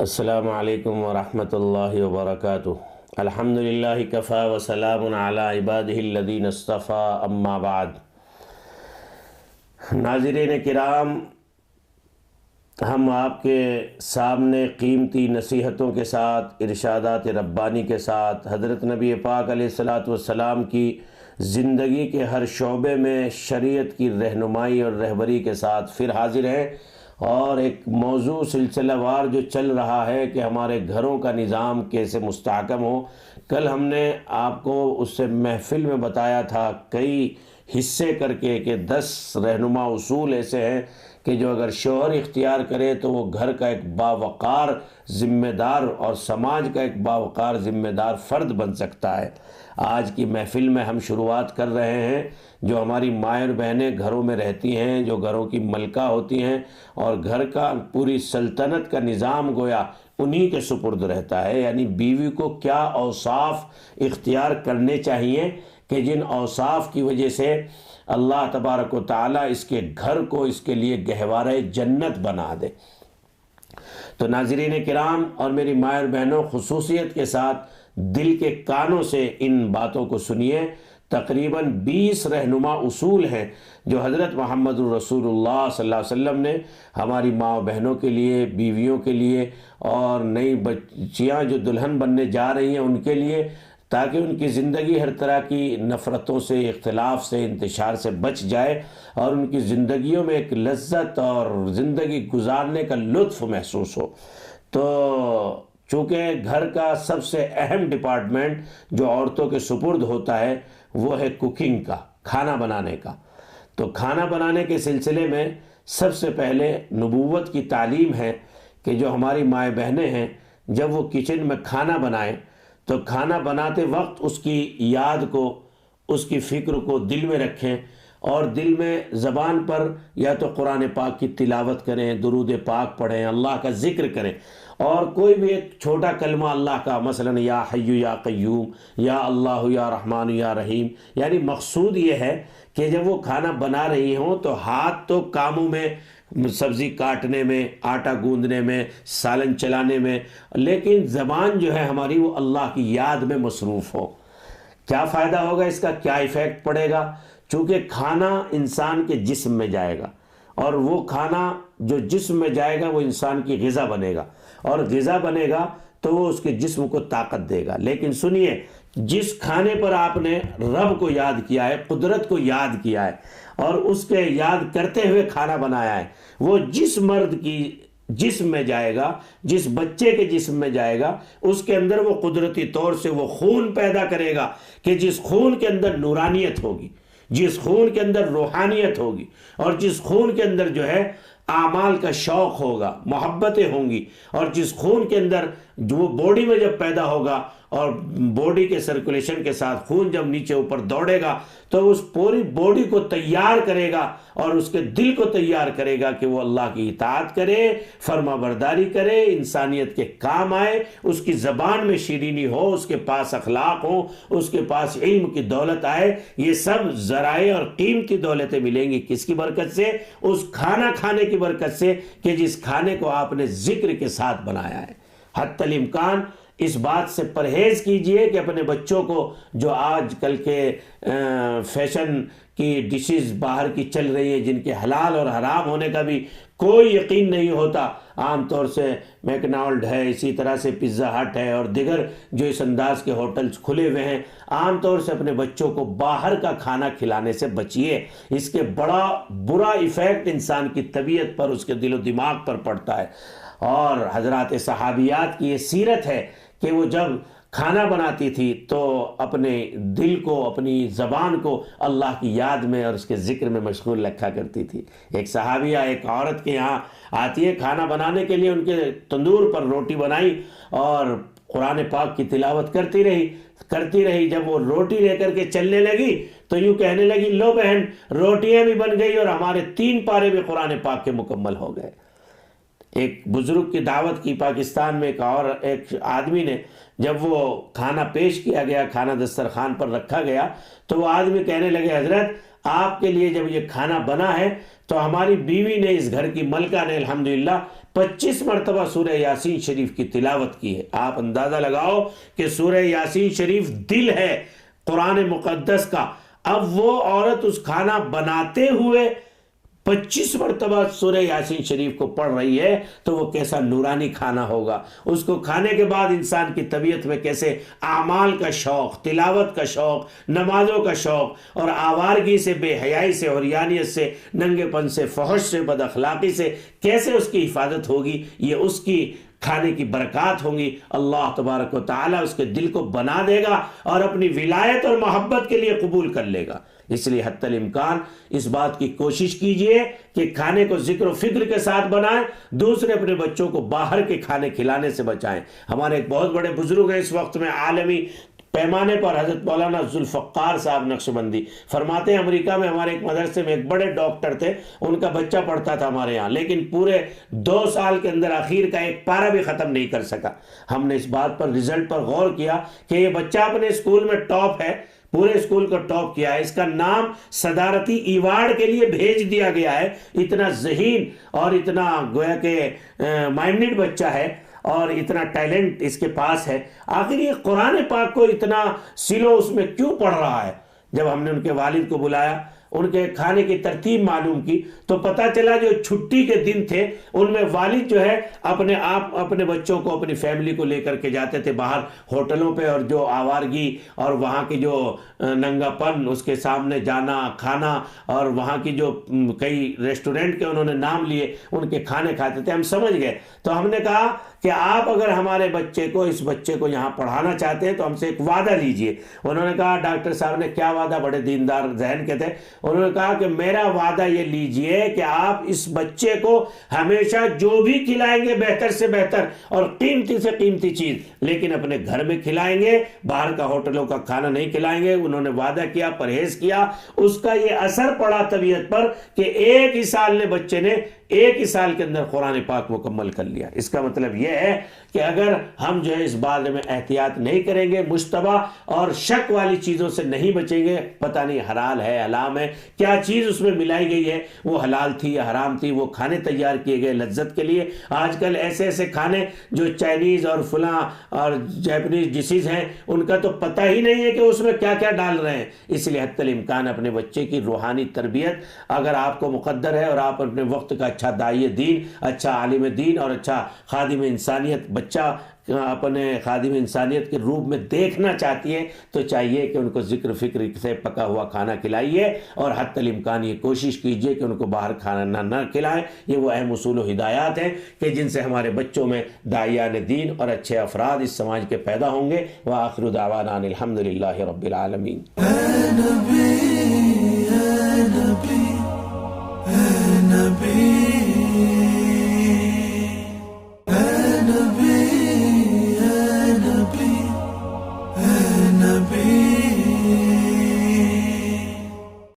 السلام علیکم ورحمۃ اللہ وبرکاتہ۔ الحمدللہ کفا وسلام علی عبادہ الذین اصطفیٰ، اما بعد۔ ناظرین کرام، ہم آپ کے سامنے قیمتی نصیحتوں کے ساتھ، ارشادات ربانی کے ساتھ، حضرت نبی پاک علیہ الصلاۃ والسلام کی زندگی کے ہر شعبے میں شریعت کی رہنمائی اور رہبری کے ساتھ پھر حاضر ہیں، اور ایک موضوع سلسلہ وار جو چل رہا ہے کہ ہمارے گھروں کا نظام کیسے مستحکم ہو۔ کل ہم نے آپ کو اس سے محفل میں بتایا تھا کئی حصے کر کے کہ 10 رہنما اصول ایسے ہیں کہ جو اگر شوہر اختیار کرے تو وہ گھر کا ایک باوقار ذمہ دار اور سماج کا ایک باوقار ذمہ دار فرد بن سکتا ہے۔ آج کی محفل میں ہم شروعات کر رہے ہیں جو ہماری مائیں اور بہنیں گھروں میں رہتی ہیں، جو گھروں کی ملکہ ہوتی ہیں، اور گھر کا پوری سلطنت کا نظام گویا انہی کے سپرد رہتا ہے، یعنی بیوی کو کیا اوصاف اختیار کرنے چاہیے کہ جن اوصاف کی وجہ سے اللہ تبارک و تعالیٰ اس کے گھر کو اس کے لیے گہوارہ جنت بنا دے۔ تو ناظرین کرام اور میری مائیں اور بہنوں، خصوصیت کے ساتھ دل کے کانوں سے ان باتوں کو سنیے۔ تقریباً 20 رہنما اصول ہیں جو حضرت محمد الرسول اللہ صلی اللہ علیہ وسلم نے ہماری ماں و بہنوں کے لیے، بیویوں کے لیے، اور نئی بچیاں جو دلہن بننے جا رہی ہیں ان کے لیے، تاکہ ان کی زندگی ہر طرح کی نفرتوں سے، اختلاف سے، انتشار سے بچ جائے، اور ان کی زندگیوں میں ایک لذت اور زندگی گزارنے کا لطف محسوس ہو۔ تو چونکہ گھر کا سب سے اہم ڈپارٹمنٹ جو عورتوں کے سپرد ہوتا ہے وہ ہے کوکنگ کا، کھانا بنانے کا۔ تو کھانا بنانے کے سلسلے میں سب سے پہلے نبوت کی تعلیم ہے کہ جو ہماری مائیں بہنیں ہیں جب وہ کچن میں کھانا بنائیں تو کھانا بناتے وقت اس کی یاد کو، اس کی فکر کو دل میں رکھیں، اور دل میں زبان پر یا تو قرآن پاک کی تلاوت کریں، درود پاک پڑھیں، اللہ کا ذکر کریں، اور کوئی بھی ایک چھوٹا کلمہ اللہ کا، مثلا یا حی یا قیوم، یا اللہ یا رحمان یا رحیم۔ یعنی مقصود یہ ہے کہ جب وہ کھانا بنا رہی ہوں تو ہاتھ تو کاموں میں، سبزی کاٹنے میں، آٹا گوندنے میں، سالن چلانے میں، لیکن زبان جو ہے ہماری وہ اللہ کی یاد میں مصروف ہو۔ کیا فائدہ ہوگا اس کا، کیا ایفیکٹ پڑے گا؟ چونکہ کھانا انسان کے جسم میں جائے گا، اور وہ کھانا جو جسم میں جائے گا وہ انسان کی غذا بنے گا، اور غذا بنے گا تو وہ اس کے جسم کو طاقت دے گا۔ لیکن سنیے، جس کھانے پر آپ نے رب کو یاد کیا ہے، قدرت کو یاد کیا ہے، اور اس کے یاد کرتے ہوئے کھانا بنایا ہے، وہ جس مرد کی جسم میں جائے گا، جس بچے کے جسم میں جائے گا، اس کے اندر وہ قدرتی طور سے وہ خون پیدا کرے گا کہ جس خون کے اندر نورانیت ہوگی، جس خون کے اندر روحانیت ہوگی، اور جس خون کے اندر جو ہے اعمال کا شوق ہوگا، محبتیں ہوں گی، اور جس خون کے اندر جو باڈی میں جب پیدا ہوگا اور باڈی کے سرکولیشن کے ساتھ خون جب نیچے اوپر دوڑے گا تو اس پوری باڈی کو تیار کرے گا، اور اس کے دل کو تیار کرے گا کہ وہ اللہ کی اطاعت کرے، فرما برداری کرے، انسانیت کے کام آئے، اس کی زبان میں شیرینی ہو، اس کے پاس اخلاق ہو، اس کے پاس علم کی دولت آئے۔ یہ سب ذرائع اور قیمتی دولتیں ملیں گی کس کی برکت سے؟ اس کھانا کھانے کی برکت سے کہ جس کھانے کو آپ نے ذکر کے ساتھ بنایا ہے۔ حتی الامکان اس بات سے پرہیز کیجئے کہ اپنے بچوں کو، جو آج کل کے فیشن کی ڈشز باہر کی چل رہی ہیں جن کے حلال اور حرام ہونے کا بھی کوئی یقین نہیں ہوتا، عام طور سے میکڈونلڈ ہے، اسی طرح سے پیزا ہٹ ہے، اور دیگر جو اس انداز کے ہوٹلز کھلے ہوئے ہیں، عام طور سے اپنے بچوں کو باہر کا کھانا کھلانے سے بچیے۔ اس کے بڑا برا ایفیکٹ انسان کی طبیعت پر، اس کے دل و دماغ پر پڑتا ہے۔ اور حضرات صحابیات کی یہ سیرت ہے کہ وہ جب کھانا بناتی تھی تو اپنے دل کو، اپنی زبان کو اللہ کی یاد میں اور اس کے ذکر میں مشغول رکھا کرتی تھی۔ ایک صحابیہ ایک عورت کے یہاں آتی ہے کھانا بنانے کے لیے، ان کے تندور پر روٹی بنائی اور قرآن پاک کی تلاوت کرتی رہی۔ جب وہ روٹی لے کر کے چلنے لگی تو یوں کہنے لگی، لو بہن، روٹیاں بھی بن گئی اور ہمارے 3 پارے بھی قرآن پاک کے مکمل ہو گئے۔ ایک بزرگ کی دعوت کی پاکستان میں، ایک آدمی نے جب وہ کھانا پیش کیا گیا، کھانا دسترخوان پر رکھا گیا، تو وہ آدمی کہنے لگے حضرت آپ کے لیے جب یہ کھانا بنا ہے تو ہماری بیوی نے، اس گھر کی ملکہ نے الحمدللہ 25 مرتبہ سورہ یاسین شریف کی تلاوت کی ہے۔ آپ اندازہ لگاؤ کہ سورہ یاسین شریف دل ہے قرآن مقدس کا، اب وہ عورت اس کھانا بناتے ہوئے 25 مرتبہ سورہ یاسین شریف کو پڑھ رہی ہے تو وہ کیسا نورانی کھانا ہوگا۔ اس کو کھانے کے بعد انسان کی طبیعت میں کیسے اعمال کا شوق، تلاوت کا شوق، نمازوں کا شوق، اور آوارگی سے، بے حیائی سے، عریانیت سے، ننگے پن سے، فحش سے، بد اخلاقی سے کیسے اس کی حفاظت ہوگی، یہ اس کی کھانے کی برکات ہوں گی۔ اللہ تبارک و تعالیٰ اس کے دل کو بنا دے گا اور اپنی ولایت اور محبت کے لیے قبول کر لے گا۔ اس لیے حتی الامکان اس بات کی کوشش کیجئے کہ کھانے کو ذکر و فکر کے ساتھ بنائیں، دوسرے اپنے بچوں کو باہر کے کھانے کھلانے سے بچائیں۔ ہمارے ایک بہت بڑے بزرگ ہیں اس وقت میں عالمی پیمانے پر، حضرت مولانا ذوالفقار صاحب نقشبندی، فرماتے ہیں امریکہ میں ہمارے ایک مدرسے میں ایک بڑے ڈاکٹر تھے، ان کا بچہ پڑھتا تھا ہمارے ہاں، لیکن پورے 2 سال کے اندر آخر کا ایک پارہ بھی ختم نہیں کر سکا۔ ہم نے اس بات پر، رزلٹ پر غور کیا کہ یہ بچہ اپنے اسکول میں ٹاپ ہے، پورے اسکول کو ٹاپ کیا ہے، اس کا نام صدارتی ایوارڈ کے لیے بھیج دیا گیا ہے۔ اتنا ذہین اور اتنا گویا کہ مائنڈڈ بچہ ہے اور اتنا ٹیلنٹ اس کے پاس ہے، آخر یہ قرآن پاک کو اتنا سلو اس میں کیوں پڑھ رہا ہے؟ جب ہم نے ان کے والد کو بلایا، ان کے کھانے کی ترتیب معلوم کی تو پتہ چلا جو چھٹی کے دن تھے ان میں والد جو ہے اپنے بچوں کو، اپنی فیملی کو لے کر کے جاتے تھے باہر ہوٹلوں پہ، اور جو آوارگی اور وہاں کی جو ننگا پن، اس کے سامنے جانا، کھانا، اور وہاں کی جو کئی ریسٹورنٹ کے انہوں نے نام لیے، ان کے کھانے کھاتے تھے۔ ہم سمجھ گئے تو ہم نے کہا کہ آپ اگر ہمارے بچے کو، اس بچے کو یہاں پڑھانا چاہتے ہیں تو ہم سے ایک وعدہ لیجئے۔ انہوں نے کہا، ڈاکٹر صاحب نے کیا وعدہ، بڑے دیندار ذہن کے تھے، انہوں نے کہا کہ میرا وعدہ یہ لیجئے کہ آپ اس بچے کو ہمیشہ جو بھی کھلائیں گے بہتر سے بہتر اور قیمتی سے قیمتی چیز، لیکن اپنے گھر میں کھلائیں گے، باہر کا ہوٹلوں کا کھانا نہیں کھلائیں گے۔ انہوں نے وعدہ کیا، پرہیز کیا، اس کا یہ اثر پڑا طبیعت پر کہ ایک ہی سال کے اندر قرآن پاک مکمل کر لیا۔ اس کا مطلب یہ ہے کہ اگر ہم جو ہے اس بارے میں احتیاط نہیں کریں گے، مشتبہ اور شک والی چیزوں سے نہیں بچیں گے، پتہ نہیں حلال ہے حرام ہے، کیا چیز اس میں ملائی گئی ہے، وہ حلال تھی یا حرام تھی، وہ کھانے تیار کیے گئے لذت کے لیے۔ آج کل ایسے کھانے جو چائنیز اور فلاں اور جیپنیز ڈشز ہیں، ان کا تو پتہ ہی نہیں ہے کہ اس میں کیا کیا ڈال رہے ہیں۔ اس لیے حتی الامکان اپنے بچے کی روحانی تربیت اگر آپ کو مقدر ہے اور آپ اپنے وقت کا اچھا داعی دین، اچھا عالم دین اور اچھا خادم انسانیت بچہ اپنے خادم انسانیت کے روپ میں دیکھنا چاہتی ہے تو چاہیے کہ ان کو ذکر فکر سے پکا ہوا کھانا کھلائیے، اور حتی الامکان یہ کوشش کیجئے کہ ان کو باہر کھانا نہ کھلائیں۔ یہ وہ اہم اصول و ہدایات ہیں کہ جن سے ہمارے بچوں میں داعیان دین اور اچھے افراد اس سماج کے پیدا ہوں گے۔ وآخر دعوانا ان الحمدللہ رب العالمین۔ نبی